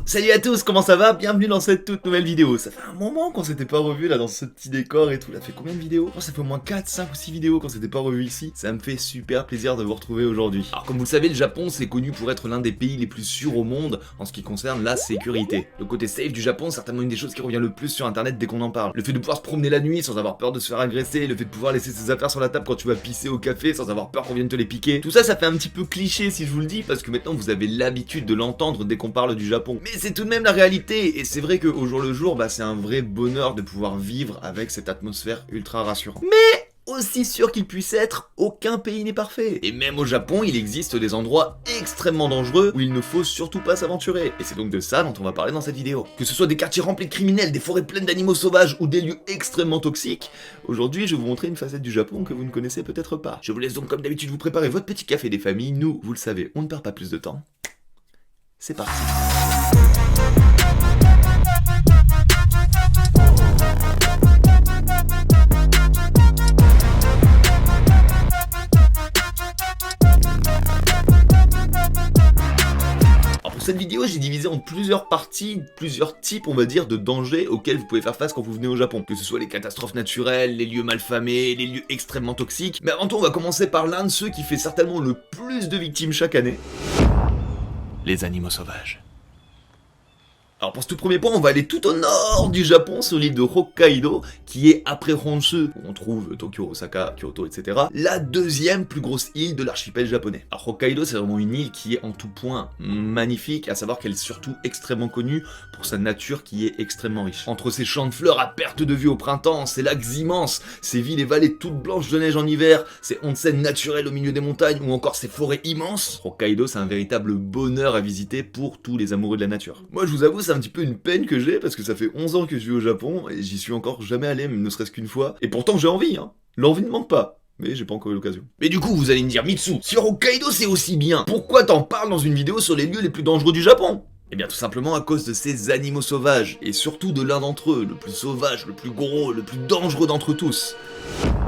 Salut à tous, comment ça va? Bienvenue dans cette toute nouvelle vidéo. Ça fait un moment qu'on s'était pas revu là dans ce petit décor et tout. Là, fait combien de vidéos? Je pense que ça fait au moins 4, 5 ou 6 vidéos qu'on s'était pas revu ici. Ça me fait super plaisir de vous retrouver aujourd'hui. Alors comme vous le savez, le Japon c'est connu pour être l'un des pays les plus sûrs au monde en ce qui concerne la sécurité. Le côté safe du Japon, c'est certainement une des choses qui revient le plus sur internet dès qu'on en parle. Le fait de pouvoir se promener la nuit sans avoir peur de se faire agresser, le fait de pouvoir laisser ses affaires sur la table quand tu vas pisser au café sans avoir peur qu'on vienne te les piquer. Tout ça, ça fait un petit peu cliché si je vous le dis parce que maintenant vous avez l'habitude de l'entendre dès qu'on parle du Japon. Mais c'est tout de même la réalité, et c'est vrai qu'au jour le jour, c'est un vrai bonheur de pouvoir vivre avec cette atmosphère ultra rassurante. Mais aussi sûr qu'il puisse être, aucun pays n'est parfait. Et même au Japon, il existe des endroits extrêmement dangereux où il ne faut surtout pas s'aventurer. Et c'est donc de ça dont on va parler dans cette vidéo. Que ce soit des quartiers remplis de criminels, des forêts pleines d'animaux sauvages ou des lieux extrêmement toxiques, aujourd'hui je vais vous montrer une facette du Japon que vous ne connaissez peut-être pas. Je vous laisse donc comme d'habitude vous préparer votre petit café des familles. Nous, vous le savez, on ne perd pas plus de temps. C'est parti. Pour cette vidéo, j'ai divisé en plusieurs parties, plusieurs types, on va dire, de dangers auxquels vous pouvez faire face quand vous venez au Japon. Que ce soit les catastrophes naturelles, les lieux malfamés, les lieux extrêmement toxiques. Mais avant tout, on va commencer par l'un de ceux qui fait certainement le plus de victimes chaque année. Les animaux sauvages. Alors pour ce tout premier point, on va aller tout au nord du Japon, sur l'île de Hokkaido, qui est après Honshu, où on trouve Tokyo, Osaka, Kyoto, etc., la deuxième plus grosse île de l'archipel japonais. Alors Hokkaido, c'est vraiment une île qui est en tout point magnifique, à savoir qu'elle est surtout extrêmement connue pour sa nature qui est extrêmement riche. Entre ses champs de fleurs à perte de vue au printemps, ses lacs immenses, ses villes et vallées toutes blanches de neige en hiver, ses onsen naturels au milieu des montagnes, ou encore ses forêts immenses, Hokkaido, c'est un véritable bonheur à visiter pour tous les amoureux de la nature. Moi, je vous avoue, c'est un petit peu une peine que j'ai parce que ça fait 11 ans que je vis au Japon et j'y suis encore jamais allé, même ne serait-ce qu'une fois. Et pourtant j'ai envie, hein. L'envie ne manque pas. Mais j'ai pas encore eu l'occasion. Mais du coup, vous allez me dire, Mitsu, si Hokkaido c'est aussi bien, pourquoi t'en parles dans une vidéo sur les lieux les plus dangereux du Japon? Eh bien tout simplement à cause de ces animaux sauvages, et surtout de l'un d'entre eux, le plus sauvage, le plus gros, le plus dangereux d'entre tous,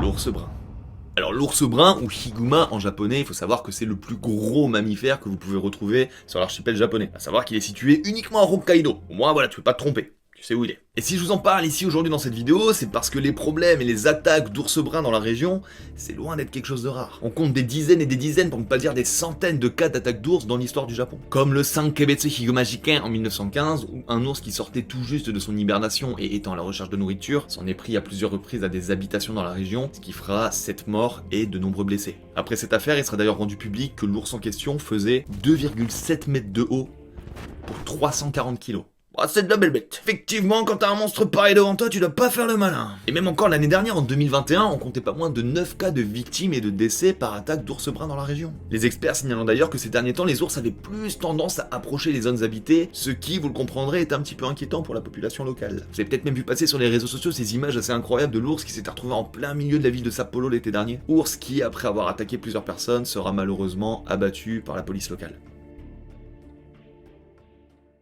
l'ours brun. Alors l'ours brun, ou higuma en japonais, il faut savoir que c'est le plus gros mammifère que vous pouvez retrouver sur l'archipel japonais. À savoir qu'il est situé uniquement à Hokkaido. Au moins voilà, tu peux pas te tromper. Tu sais où il est. Et si je vous en parle ici aujourd'hui dans cette vidéo, c'est parce que les problèmes et les attaques d'ours bruns dans la région, c'est loin d'être quelque chose de rare. On compte des dizaines et des dizaines, pour ne pas dire des centaines de cas d'attaques d'ours dans l'histoire du Japon. Comme le Sankebetsu Higuma Jiken en 1915, où un ours qui sortait tout juste de son hibernation et étant à la recherche de nourriture, s'en est pris à plusieurs reprises à des habitations dans la région, ce qui fera 7 morts et de nombreux blessés. Après cette affaire, il sera d'ailleurs rendu public que l'ours en question faisait 2,7 mètres de haut pour 340 kilos. Ah, c'est de la belle bête. Effectivement, quand t'as un monstre pareil devant toi, tu dois pas faire le malin. Et même encore l'année dernière, en 2021, on comptait pas moins de 9 cas de victimes et de décès par attaque d'ours bruns dans la région. Les experts signalant d'ailleurs que ces derniers temps, les ours avaient plus tendance à approcher les zones habitées, ce qui, vous le comprendrez, est un petit peu inquiétant pour la population locale. Vous avez peut-être même vu passer sur les réseaux sociaux ces images assez incroyables de l'ours qui s'était retrouvé en plein milieu de la ville de Sapporo l'été dernier. Ours qui, après avoir attaqué plusieurs personnes, sera malheureusement abattu par la police locale.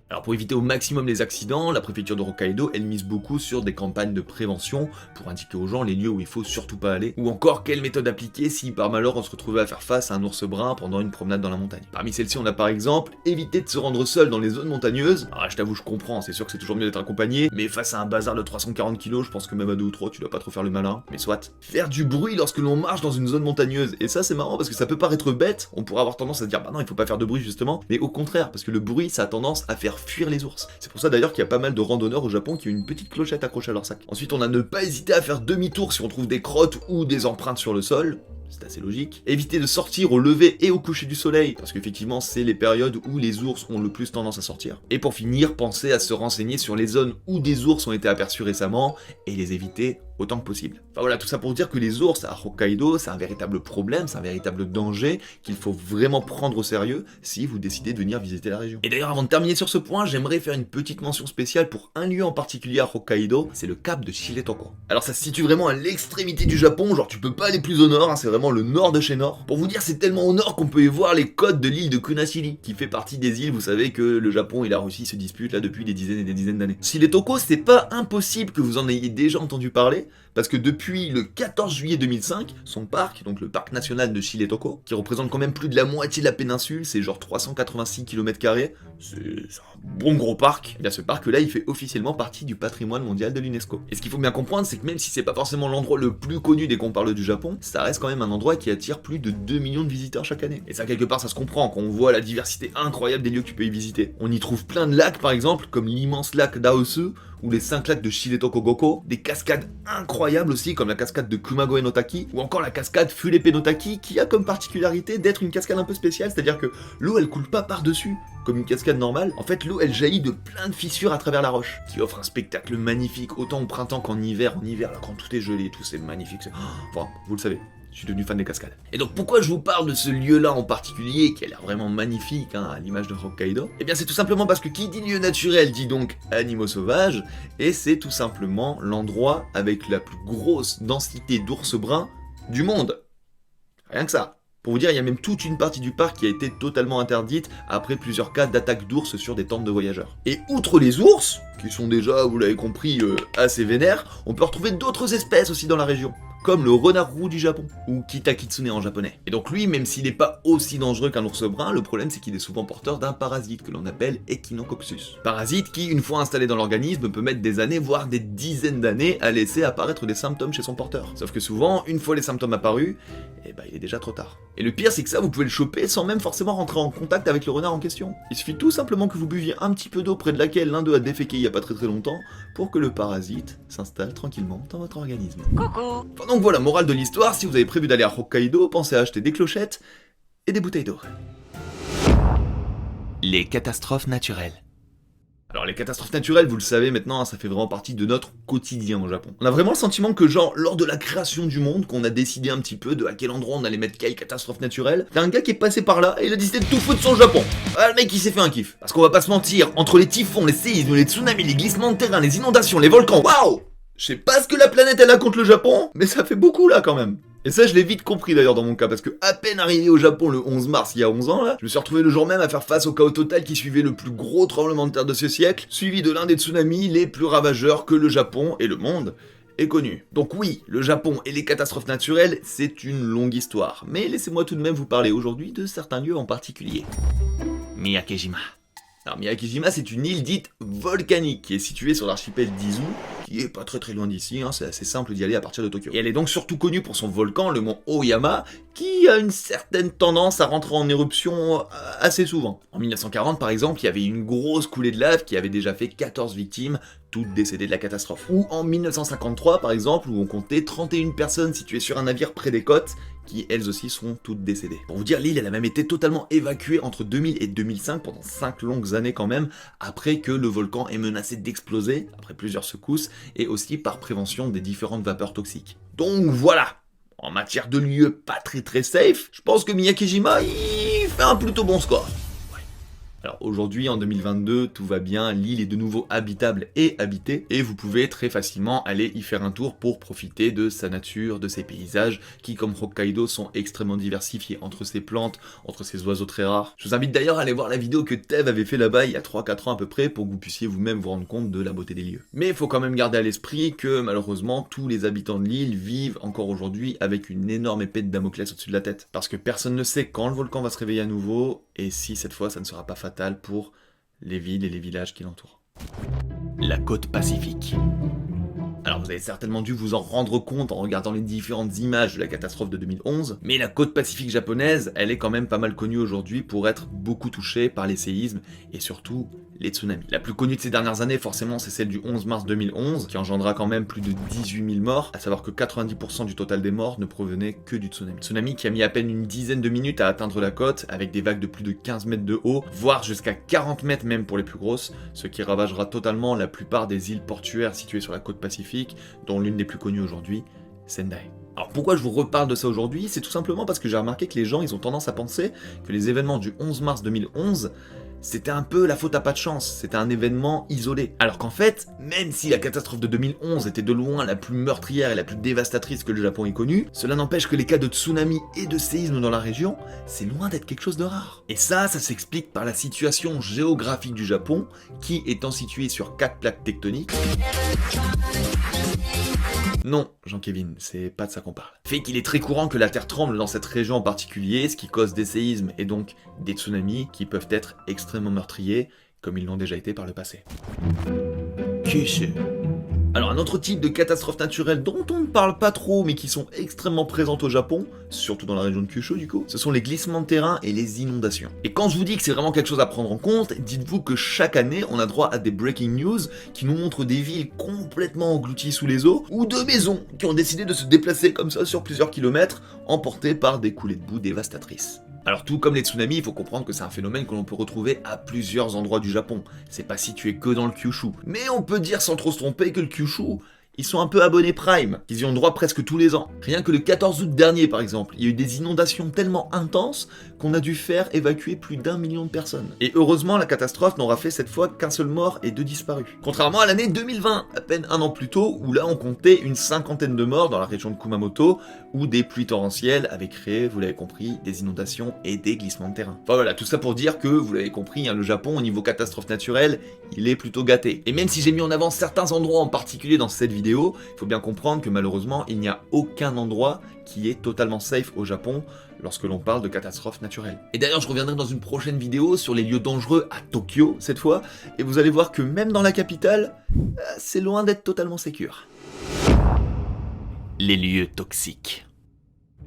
Alors pour éviter au maximum les accidents, la préfecture de Hokkaido, elle mise beaucoup sur des campagnes de prévention pour indiquer aux gens les lieux où il faut surtout pas aller, ou encore quelle méthode appliquer si par malheur on se retrouvait à faire face à un ours brun pendant une promenade dans la montagne. Parmi celles-ci, on a par exemple éviter de se rendre seul dans les zones montagneuses. Alors je t'avoue, je comprends, c'est sûr que c'est toujours mieux d'être accompagné, mais face à un bazar de 340 kg, je pense que même à 2 ou 3, tu dois pas trop faire le malin, mais soit. Faire du bruit lorsque l'on marche dans une zone montagneuse, et ça c'est marrant parce que ça peut paraître bête, on pourrait avoir tendance à se dire bah non, il faut pas faire de bruit justement, mais au contraire, parce que le bruit ça a tendance à faire fuir les ours. C'est pour ça d'ailleurs qu'il y a pas mal de randonneurs au Japon qui ont une petite clochette accrochée à leur sac. Ensuite, on a ne pas hésiter à faire demi-tour si on trouve des crottes ou des empreintes sur le sol. C'est assez logique. Éviter de sortir au lever et au coucher du soleil, parce qu'effectivement c'est les périodes où les ours ont le plus tendance à sortir. Et pour finir, pensez à se renseigner sur les zones où des ours ont été aperçus récemment et les éviter autant que possible. Enfin voilà, tout ça pour dire que les ours à Hokkaido, c'est un véritable problème, c'est un véritable danger qu'il faut vraiment prendre au sérieux si vous décidez de venir visiter la région. Et d'ailleurs, avant de terminer sur ce point, j'aimerais faire une petite mention spéciale pour un lieu en particulier à Hokkaido, c'est le cap de Shiretoko. Alors ça se situe vraiment à l'extrémité du Japon, genre tu peux pas aller plus au nord, hein, c'est vraiment le nord de chez nord. Pour vous dire, c'est tellement au nord qu'on peut y voir les côtes de l'île de Kunashiri, qui fait partie des îles, vous savez que le Japon et la Russie se disputent là depuis des dizaines et des dizaines d'années. Shiretoko, c'est pas impossible que vous en ayez déjà entendu parler, Carré, parce que depuis le 14 juillet 2005, son parc, donc le parc national de Chiletoko, qui représente quand même plus de la moitié de la péninsule, c'est genre 386 km², c'est un bon gros parc, et bien ce parc-là, il fait officiellement partie du patrimoine mondial de l'UNESCO. Et ce qu'il faut bien comprendre, c'est que même si c'est pas forcément l'endroit le plus connu dès qu'on parle du Japon, ça reste quand même un endroit qui attire plus de 2 millions de visiteurs chaque année. Et ça, quelque part, ça se comprend quand on voit la diversité incroyable des lieux que tu peux y visiter. On y trouve plein de lacs, par exemple, comme l'immense lac d'Aosu, ou les 5 lacs de Shiretoko-goko, des cascades incroyables aussi, comme la cascade de Kumagoe no Taki, ou encore la cascade Furepe no Taki, qui a comme particularité d'être une cascade un peu spéciale, c'est-à-dire que l'eau elle coule pas par-dessus, comme une cascade normale. En fait, l'eau elle jaillit de plein de fissures à travers la roche, qui offre un spectacle magnifique, autant au printemps qu'en hiver. En hiver, là, quand tout est gelé et tout, c'est magnifique. Enfin, vous le savez. Je suis devenu fan des cascades. Et donc pourquoi je vous parle de ce lieu-là en particulier, qui a l'air vraiment magnifique, hein, à l'image de Hokkaido? Eh bien c'est tout simplement parce que qui dit lieu naturel dit donc animaux sauvages, et c'est tout simplement l'endroit avec la plus grosse densité d'ours bruns du monde. Rien que ça. Pour vous dire, il y a même toute une partie du parc qui a été totalement interdite après plusieurs cas d'attaque d'ours sur des tentes de voyageurs. Et outre les ours, qui sont déjà, vous l'avez compris, assez vénères, on peut retrouver d'autres espèces aussi dans la région, comme le renard roux du Japon, ou Kitakitsune en japonais. Et donc lui, même s'il n'est pas aussi dangereux qu'un ours brun, le problème c'est qu'il est souvent porteur d'un parasite que l'on appelle Echinococcus. Parasite qui, une fois installé dans l'organisme, peut mettre des années, voire des dizaines d'années à laisser apparaître des symptômes chez son porteur. Sauf que souvent, une fois les symptômes apparus, eh ben il est déjà trop tard. Et le pire c'est que ça, vous pouvez le choper sans même forcément rentrer en contact avec le renard en question. Il suffit tout simplement que vous buviez un petit peu d'eau près de laquelle l'un d'eux a déféqué il y a pas très longtemps, pour que le parasite s'installe tranquillement dans votre organisme. Coucou. Enfin, donc voilà, morale de l'histoire, si vous avez prévu d'aller à Hokkaido, pensez à acheter des clochettes et des bouteilles d'eau. Les catastrophes naturelles. Alors les catastrophes naturelles, vous le savez maintenant, ça fait vraiment partie de notre quotidien au Japon. On a vraiment le sentiment que genre, lors de la création du monde, qu'on a décidé un petit peu de à quel endroit on allait mettre quelle catastrophe naturelle, t'as un gars qui est passé par là et il a décidé de tout foutre sur le Japon. Ah, le mec il s'est fait un kiff. Parce qu'on va pas se mentir, entre les typhons, les séismes, les tsunamis, les glissements de terrain, les inondations, les volcans, waouh! Je sais pas ce que la planète elle a contre le Japon, mais ça fait beaucoup là quand même. Et ça je l'ai vite compris d'ailleurs dans mon cas, parce que à peine arrivé au Japon le 11 mars il y a 11 ans là, je me suis retrouvé le jour même à faire face au chaos total qui suivait le plus gros tremblement de terre de ce siècle, suivi de l'un des tsunamis les plus ravageurs que le Japon et le monde ait connu. Donc oui, le Japon et les catastrophes naturelles, c'est une longue histoire, mais laissez-moi tout de même vous parler aujourd'hui de certains lieux en particulier. Miyakejima. Alors Miyakejima, c'est une île dite volcanique qui est située sur l'archipel d'Izu, qui est pas très loin d'ici, hein, c'est assez simple d'y aller à partir de Tokyo. Et elle est donc surtout connue pour son volcan, le mont Oyama, qui a une certaine tendance à rentrer en éruption assez souvent. En 1940 par exemple, il y avait une grosse coulée de lave qui avait déjà fait 14 victimes, toutes décédées de la catastrophe. Ou en 1953 par exemple, où on comptait 31 personnes situées sur un navire près des côtes, qui elles aussi sont toutes décédées. Pour vous dire, l'île elle a même été totalement évacuée entre 2000 et 2005 pendant 5 longues années quand même, après que le volcan ait menacé d'exploser, après plusieurs secousses, et aussi par prévention des différentes vapeurs toxiques. Donc voilà, en matière de lieux pas très safe, je pense que Miyakejima il fait un plutôt bon score. Alors aujourd'hui, en 2022, tout va bien, l'île est de nouveau habitable et habitée, et vous pouvez très facilement aller y faire un tour pour profiter de sa nature, de ses paysages, qui comme Hokkaido sont extrêmement diversifiés, entre ses plantes, entre ses oiseaux très rares. Je vous invite d'ailleurs à aller voir la vidéo que Tev avait fait là-bas il y a 3-4 ans à peu près, pour que vous puissiez vous-même vous rendre compte de la beauté des lieux. Mais il faut quand même garder à l'esprit que malheureusement, tous les habitants de l'île vivent encore aujourd'hui avec une énorme épée de Damoclès au-dessus de la tête. Parce que personne ne sait quand le volcan va se réveiller à nouveau, et si cette fois ça ne sera pas fatal pour les villes et les villages qui l'entourent. La côte pacifique. Alors vous avez certainement dû vous en rendre compte en regardant les différentes images de la catastrophe de 2011, mais la côte pacifique japonaise, elle est quand même pas mal connue aujourd'hui pour être beaucoup touchée par les séismes et surtout les tsunamis. La plus connue de ces dernières années, forcément, c'est celle du 11 mars 2011, qui engendra quand même plus de 18 000 morts, à savoir que 90% du total des morts ne provenaient que du tsunami. Tsunami qui a mis à peine une dizaine de minutes à atteindre la côte, avec des vagues de plus de 15 mètres de haut, voire jusqu'à 40 mètres même pour les plus grosses, ce qui ravagera totalement la plupart des îles portuaires situées sur la côte pacifique, dont l'une des plus connues aujourd'hui, Sendai. Alors pourquoi je vous reparle de ça aujourd'hui? C'est tout simplement parce que j'ai remarqué que les gens ils ont tendance à penser que les événements du 11 mars 2011 c'était un peu la faute à pas de chance, c'était un événement isolé. Alors qu'en fait, même si la catastrophe de 2011 était de loin la plus meurtrière et la plus dévastatrice que le Japon ait connue, cela n'empêche que les cas de tsunami et de séisme dans la région, c'est loin d'être quelque chose de rare. Et ça s'explique par la situation géographique du Japon, qui étant situé sur 4 plaques tectoniques, Non, Jean-Kévin, c'est pas de ça qu'on parle. Fait qu'il est très courant que la Terre tremble dans cette région en particulier, ce qui cause des séismes et donc des tsunamis qui peuvent être extrêmement meurtriers, comme ils l'ont déjà été par le passé. Kyushu. Alors un autre type de catastrophe naturelle dont on ne parle pas trop mais qui sont extrêmement présentes au Japon, surtout dans la région de Kyushu du coup, ce sont les glissements de terrain et les inondations. Et quand je vous dis que c'est vraiment quelque chose à prendre en compte, dites-vous que chaque année on a droit à des breaking news qui nous montrent des villes complètement englouties sous les eaux, ou de maisons qui ont décidé de se déplacer comme ça sur plusieurs kilomètres, emportées par des coulées de boue dévastatrices. Alors tout comme les tsunamis, il faut comprendre que c'est un phénomène que l'on peut retrouver à plusieurs endroits du Japon. C'est pas situé que dans le Kyushu. Mais on peut dire sans trop se tromper que le Kyushu, ils sont un peu abonnés Prime, qu'ils y ont droit presque tous les ans. Rien que le 14 août dernier par exemple, il y a eu des inondations tellement intenses qu'on a dû faire évacuer plus d'1 million de personnes. Et heureusement, la catastrophe n'aura fait cette fois qu'un seul mort et 2 disparus. Contrairement à l'année 2020, à peine un an plus tôt, où là on comptait une 50aine de morts dans la région de Kumamoto, où des pluies torrentielles avaient créé, vous l'avez compris, des inondations et des glissements de terrain. Enfin voilà, tout ça pour dire que, vous l'avez compris, le Japon au niveau catastrophe naturelle, il est plutôt gâté. Et même si j'ai mis en avant certains endroits en particulier dans cette vidéo, il faut bien comprendre que malheureusement, il n'y a aucun endroit qui est totalement safe au Japon lorsque l'on parle de catastrophes naturelles. Et d'ailleurs, je reviendrai dans une prochaine vidéo sur les lieux dangereux à Tokyo, cette fois, et vous allez voir que même dans la capitale, c'est loin d'être totalement sécure. Les lieux toxiques.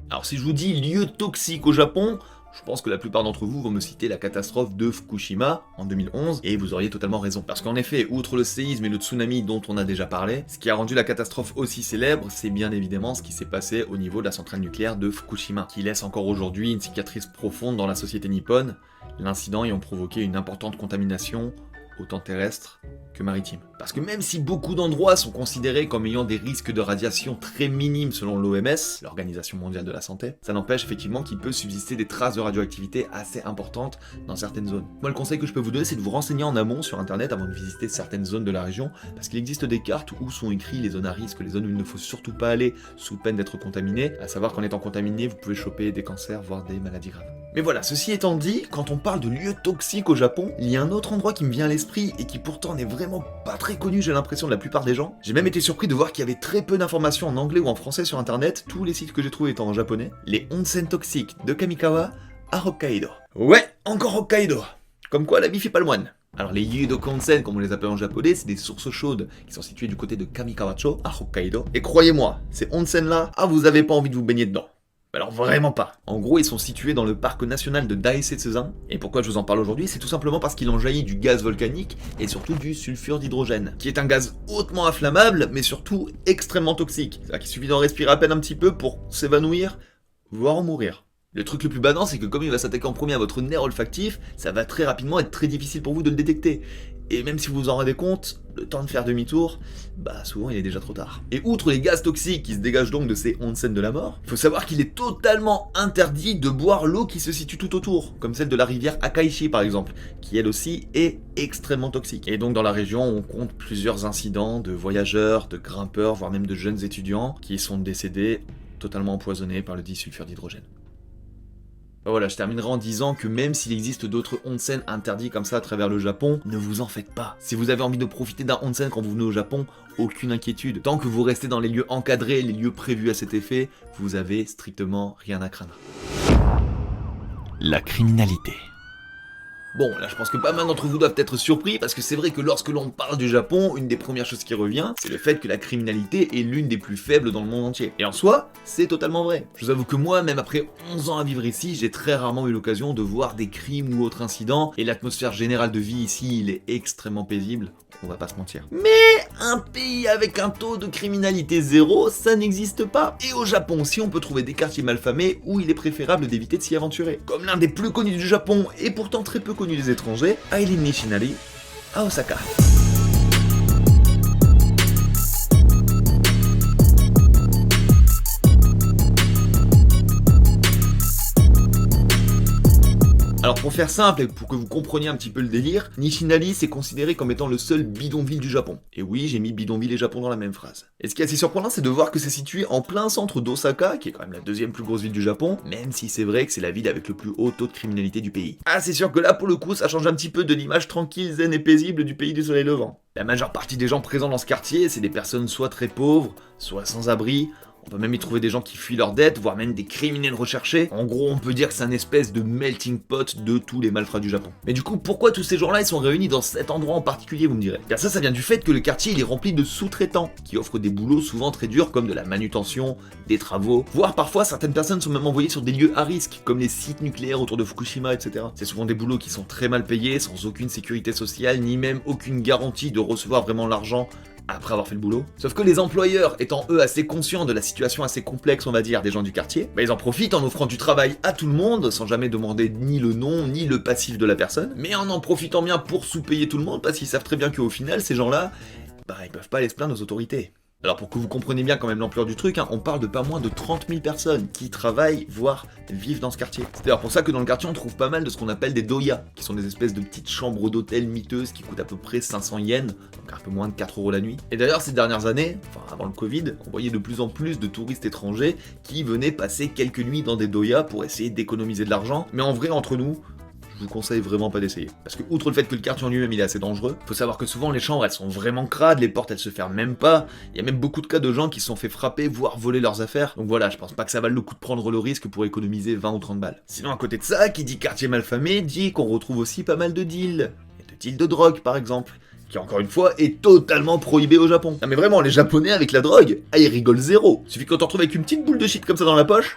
Alors si je vous dis lieux toxiques au Japon, je pense que la plupart d'entre vous vont me citer la catastrophe de Fukushima en 2011, et vous auriez totalement raison. Parce qu'en effet, outre le séisme et le tsunami dont on a déjà parlé, ce qui a rendu la catastrophe aussi célèbre, c'est bien évidemment ce qui s'est passé au niveau de la centrale nucléaire de Fukushima, qui laisse encore aujourd'hui une cicatrice profonde dans la société nippone, l'incident ayant provoqué une importante contamination autant terrestre que maritime. Parce que même si beaucoup d'endroits sont considérés comme ayant des risques de radiation très minimes selon l'OMS, l'Organisation mondiale de la santé, ça n'empêche effectivement qu'il peut subsister des traces de radioactivité assez importantes dans certaines zones. Moi le conseil que je peux vous donner, c'est de vous renseigner en amont sur internet avant de visiter certaines zones de la région, parce qu'il existe des cartes où sont écrits les zones à risque, les zones où il ne faut surtout pas aller sous peine d'être contaminé, à savoir qu'en étant contaminé, vous pouvez choper des cancers, voire des maladies graves. Mais voilà, ceci étant dit, quand on parle de lieux toxiques au Japon, il y a un autre endroit qui me vient à l'esprit et qui pourtant n'est vraiment pas très connu, j'ai l'impression, de la plupart des gens. J'ai même été surpris de voir qu'il y avait très peu d'informations en anglais ou en français sur internet, tous les sites que j'ai trouvés étant en japonais. Les onsen toxiques de Kamikawa à Hokkaido. Ouais, encore Hokkaido. Comme quoi la vie fait pas le moine. Alors les Yudoku Onsen, comme on les appelle en japonais, c'est des sources chaudes qui sont situées du côté de Kamikawa-cho à Hokkaido. Et croyez-moi, ces onsen là, vous avez pas envie de vous baigner dedans. Alors vraiment pas. En gros, ils sont situés dans le parc national de Daisetsuzan. Et pourquoi je vous en parle aujourd'hui, c'est tout simplement parce qu'il en jaillit du gaz volcanique et surtout du sulfure d'hydrogène, qui est un gaz hautement inflammable, mais surtout extrêmement toxique. C'est-à-dire qu'il suffit d'en respirer à peine un petit peu pour s'évanouir, voire en mourir. Le truc le plus badant, c'est que comme il va s'attaquer en premier à votre nerf olfactif, ça va très rapidement être très difficile pour vous de le détecter. Et même si vous vous en rendez compte, le temps de faire demi-tour, souvent il est déjà trop tard. Et outre les gaz toxiques qui se dégagent donc de ces onsen de la mort, il faut savoir qu'il est totalement interdit de boire l'eau qui se situe tout autour, comme celle de la rivière Akaishi par exemple, qui elle aussi est extrêmement toxique. Et donc dans la région, on compte plusieurs incidents de voyageurs, de grimpeurs, voire même de jeunes étudiants qui sont décédés totalement empoisonnés par le disulfure d'hydrogène. Voilà, je terminerai en disant que même s'il existe d'autres onsen interdits comme ça à travers le Japon, ne vous en faites pas. Si vous avez envie de profiter d'un onsen quand vous venez au Japon, aucune inquiétude. Tant que vous restez dans les lieux encadrés, les lieux prévus à cet effet, vous avez strictement rien à craindre. La criminalité. Bon, là je pense que pas mal d'entre vous doivent être surpris, parce que c'est vrai que lorsque l'on parle du Japon, une des premières choses qui revient, c'est le fait que la criminalité est l'une des plus faibles dans le monde entier. Et en soi, c'est totalement vrai. Je vous avoue que moi, même après 11 ans à vivre ici, j'ai très rarement eu l'occasion de voir des crimes ou autres incidents, et l'atmosphère générale de vie ici, il est extrêmement paisible, on va pas se mentir. Mais un pays avec un taux de criminalité zéro, ça n'existe pas. Et au Japon aussi, on peut trouver des quartiers malfamés où il est préférable d'éviter de s'y aventurer. Comme l'un des plus connus du Japon, et pourtant très peu connu des étrangers, Airin Nishinari, à Osaka. Alors pour faire simple et pour que vous compreniez un petit peu le délire, Nishinari c'est considéré comme étant le seul bidonville du Japon. Et oui, j'ai mis bidonville et Japon dans la même phrase. Et ce qui est assez surprenant, c'est de voir que c'est situé en plein centre d'Osaka, qui est quand même la deuxième plus grosse ville du Japon, même si c'est vrai que c'est la ville avec le plus haut taux de criminalité du pays. Ah, c'est sûr que là, pour le coup, ça change un petit peu de l'image tranquille, zen et paisible du pays du soleil levant. La majeure partie des gens présents dans ce quartier, c'est des personnes soit très pauvres, soit sans abri. On peut même y trouver des gens qui fuient leurs dettes, voire même des criminels recherchés. En gros, on peut dire que c'est un espèce de melting pot de tous les malfrats du Japon. Mais du coup, pourquoi tous ces gens-là ils sont réunis dans cet endroit en particulier, vous me direz? Bien ça vient du fait que le quartier il est rempli de sous-traitants, qui offrent des boulots souvent très durs comme de la manutention, des travaux, voire parfois certaines personnes sont même envoyées sur des lieux à risque, comme les sites nucléaires autour de Fukushima, etc. C'est souvent des boulots qui sont très mal payés, sans aucune sécurité sociale, ni même aucune garantie de recevoir vraiment l'argent après avoir fait le boulot. Sauf que les employeurs, étant eux assez conscients de la situation assez complexe, on va dire, des gens du quartier, ils en profitent en offrant du travail à tout le monde, sans jamais demander ni le nom, ni le passif de la personne, mais en profitant bien pour sous-payer tout le monde, parce qu'ils savent très bien qu'au final, ces gens-là, ils peuvent pas aller se plaindre aux autorités. Alors pour que vous compreniez bien quand même l'ampleur du truc, on parle de pas moins de 30 000 personnes qui travaillent, voire vivent dans ce quartier. C'est d'ailleurs pour ça que dans le quartier on trouve pas mal de ce qu'on appelle des doya, qui sont des espèces de petites chambres d'hôtel miteuses qui coûtent à peu près 500 yens, donc un peu moins de 4 € la nuit. Et d'ailleurs ces dernières années, enfin avant le Covid, on voyait de plus en plus de touristes étrangers qui venaient passer quelques nuits dans des doya pour essayer d'économiser de l'argent, mais en vrai entre nous, je vous conseille vraiment pas d'essayer. Parce que, outre le fait que le quartier en lui-même il est assez dangereux, faut savoir que souvent les chambres elles sont vraiment crades, les portes elles se ferment même pas, il y a même beaucoup de cas de gens qui se sont fait frapper, voire voler leurs affaires, donc voilà, je pense pas que ça vaille le coup de prendre le risque pour économiser 20 ou 30 balles. Sinon à côté de ça, qui dit quartier malfamé, dit qu'on retrouve aussi pas mal de deals. Et de deals de drogue par exemple, qui encore une fois est totalement prohibé au Japon. Non mais vraiment, les japonais avec la drogue, ils rigolent zéro. Suffit qu'on te retrouve avec une petite boule de shit comme ça dans la poche,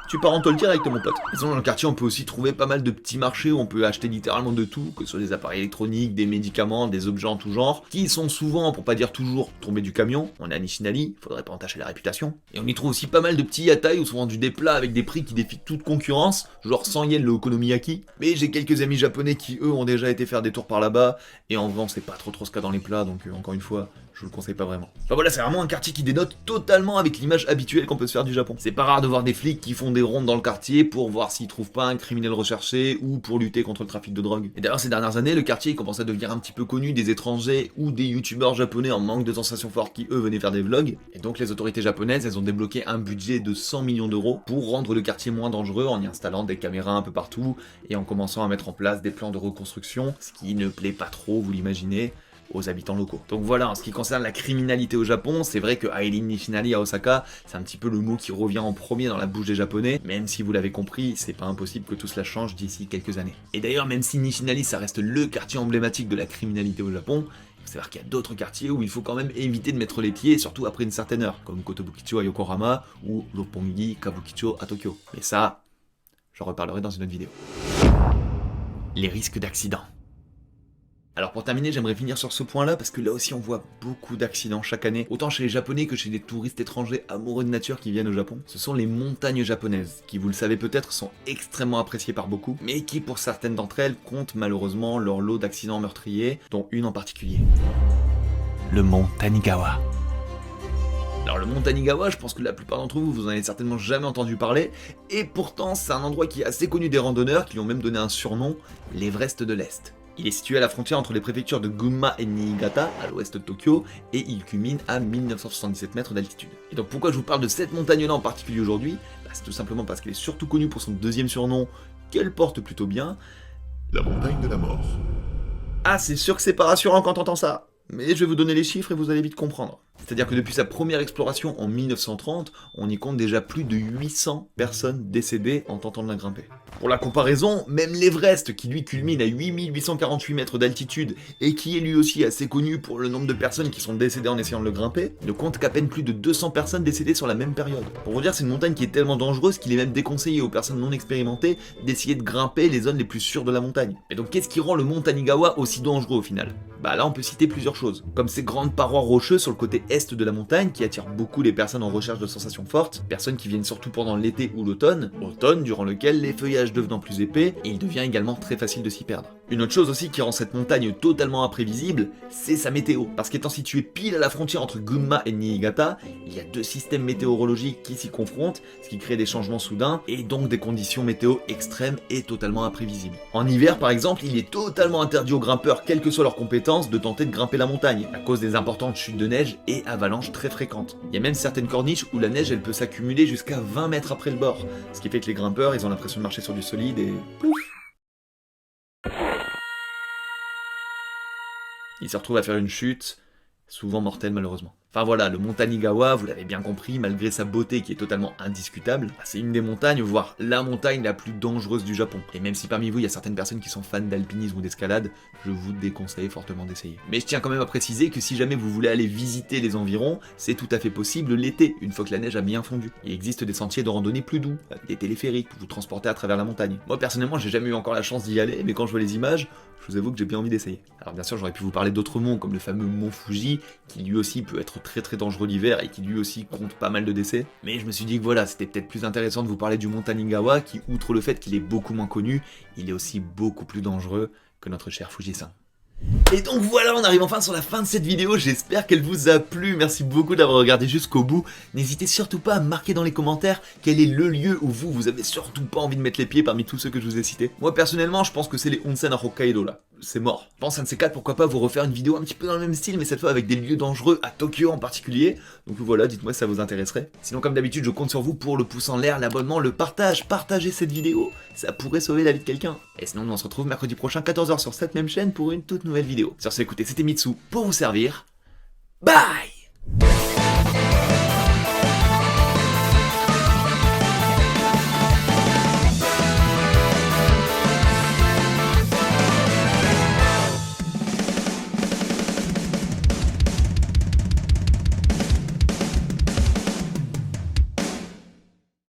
tu pars en tôle direct mon pote. Sinon dans le quartier on peut aussi trouver pas mal de petits marchés où on peut acheter littéralement de tout, que ce soit des appareils électroniques, des médicaments, des objets en tout genre, qui sont souvent, pour pas dire toujours, tombés du camion. On est à Nishinari, faudrait pas entacher la réputation. Et on y trouve aussi pas mal de petits yatai où sont vendus des plats avec des prix qui défient toute concurrence, genre 100 yens le okonomiyaki. Mais j'ai quelques amis japonais qui eux ont déjà été faire des tours par là-bas, et en vrai on sait pas trop ce qu'il y a dans les plats, donc encore une fois, je vous le conseille pas vraiment. Enfin voilà, c'est vraiment un quartier qui dénote totalement avec l'image habituelle qu'on peut se faire du Japon. C'est pas rare de voir des flics qui font des rondes dans le quartier pour voir s'ils trouvent pas un criminel recherché ou pour lutter contre le trafic de drogue. Et d'ailleurs ces dernières années, le quartier commence à devenir un petit peu connu des étrangers ou des youtubeurs japonais en manque de sensations fortes qui eux venaient faire des vlogs. Et donc les autorités japonaises, elles ont débloqué un budget de 100 millions d'euros pour rendre le quartier moins dangereux en y installant des caméras un peu partout et en commençant à mettre en place des plans de reconstruction, ce qui ne plaît pas trop, vous l'imaginez, aux habitants locaux. Donc voilà, en ce qui concerne la criminalité au Japon, c'est vrai que Airin Nishinari à Osaka, c'est un petit peu le mot qui revient en premier dans la bouche des Japonais, même si vous l'avez compris, c'est pas impossible que tout cela change d'ici quelques années. Et d'ailleurs, même si Nishinari ça reste le quartier emblématique de la criminalité au Japon, il faut savoir qu'il y a d'autres quartiers où il faut quand même éviter de mettre les pieds, surtout après une certaine heure, comme Kotobukicho à Yokohama ou Roppongi Kabukicho à Tokyo. Mais ça, j'en reparlerai dans une autre vidéo. Les risques d'accident. Alors pour terminer, j'aimerais finir sur ce point-là, parce que là aussi on voit beaucoup d'accidents chaque année, autant chez les Japonais que chez des touristes étrangers amoureux de nature qui viennent au Japon. Ce sont les montagnes japonaises, qui vous le savez peut-être sont extrêmement appréciées par beaucoup, mais qui pour certaines d'entre elles comptent malheureusement leur lot d'accidents meurtriers, dont une en particulier. Le mont Tanigawa. Alors le mont Tanigawa, je pense que la plupart d'entre vous, vous en avez certainement jamais entendu parler, et pourtant c'est un endroit qui est assez connu des randonneurs, qui lui ont même donné un surnom, l'Everest de l'Est. Il est situé à la frontière entre les préfectures de Gunma et Niigata, à l'ouest de Tokyo, et il culmine à 1977 mètres d'altitude. Et donc pourquoi je vous parle de cette montagne-là en particulier aujourd'hui? C'est tout simplement parce qu'elle est surtout connue pour son deuxième surnom, qu'elle porte plutôt bien, la montagne de la mort. Ah, c'est sûr que c'est pas rassurant quand t'entends ça, mais je vais vous donner les chiffres et vous allez vite comprendre. C'est-à-dire que depuis sa première exploration en 1930, on y compte déjà plus de 800 personnes décédées en tentant de la grimper. Pour la comparaison, même l'Everest, qui lui culmine à 8848 mètres d'altitude et qui est lui aussi assez connu pour le nombre de personnes qui sont décédées en essayant de le grimper, ne compte qu'à peine plus de 200 personnes décédées sur la même période. Pour vous dire, c'est une montagne qui est tellement dangereuse qu'il est même déconseillé aux personnes non expérimentées d'essayer de grimper les zones les plus sûres de la montagne. Et donc qu'est-ce qui rend le mont Tanigawa aussi dangereux au final? Bah là on peut citer plusieurs choses, comme ces grandes parois rocheuses sur le côté est de la montagne qui attirent beaucoup les personnes en recherche de sensations fortes, personnes qui viennent surtout pendant l'été ou l'automne, durant lequel les feuillages devenant plus épais, et il devient également très facile de s'y perdre. Une autre chose aussi qui rend cette montagne totalement imprévisible, c'est sa météo. Parce qu'étant située pile à la frontière entre Gunma et Niigata, il y a deux systèmes météorologiques qui s'y confrontent, ce qui crée des changements soudains et donc des conditions météo extrêmes et totalement imprévisibles. En hiver par exemple, il est totalement interdit aux grimpeurs, quelles que soient leurs compétences, de tenter de grimper la montagne, à cause des importantes chutes de neige et avalanches très fréquentes. Il y a même certaines corniches où la neige elle peut s'accumuler jusqu'à 20 mètres après le bord, ce qui fait que les grimpeurs ils ont l'impression de marcher sur du solide et plouf. Il se retrouve à faire une chute, souvent mortelle malheureusement. Enfin voilà, le mont Tanigawa, vous l'avez bien compris, malgré sa beauté qui est totalement indiscutable, c'est une des montagnes, voire la montagne la plus dangereuse du Japon. Et même si parmi vous il y a certaines personnes qui sont fans d'alpinisme ou d'escalade, je vous déconseille fortement d'essayer. Mais je tiens quand même à préciser que si jamais vous voulez aller visiter les environs, c'est tout à fait possible l'été, une fois que la neige a bien fondu. Il existe des sentiers de randonnée plus doux, des téléphériques pour vous transporter à travers la montagne. Moi personnellement j'ai jamais eu encore la chance d'y aller, mais quand je vois les images, je vous avoue que j'ai bien envie d'essayer. Alors bien sûr j'aurais pu vous parler d'autres monts, comme le fameux mont Fuji, qui lui aussi peut être très dangereux l'hiver et qui lui aussi compte pas mal de décès. Mais je me suis dit que voilà, c'était peut-être plus intéressant de vous parler du mont Tanigawa, qui outre le fait qu'il est beaucoup moins connu, il est aussi beaucoup plus dangereux que notre cher Fuji-san. Et donc voilà, on arrive enfin sur la fin de cette vidéo, j'espère qu'elle vous a plu, merci beaucoup d'avoir regardé jusqu'au bout. N'hésitez surtout pas à marquer dans les commentaires quel est le lieu où vous avez surtout pas envie de mettre les pieds parmi tous ceux que je vous ai cités. Moi personnellement, je pense que c'est les onsen à Hokkaido là, c'est mort. Je pense à un de ces quatre, pourquoi pas vous refaire une vidéo un petit peu dans le même style, mais cette fois avec des lieux dangereux, à Tokyo en particulier. Donc voilà, dites-moi si ça vous intéresserait. Sinon comme d'habitude, je compte sur vous pour le pouce en l'air, l'abonnement, le partage, partagez cette vidéo, ça pourrait sauver la vie de quelqu'un. Et sinon, nous on se retrouve mercredi prochain 14h sur cette même chaîne pour une toute nouvelle vidéo. Sur ce, écoutez, c'était Mitsu pour vous servir. Bye!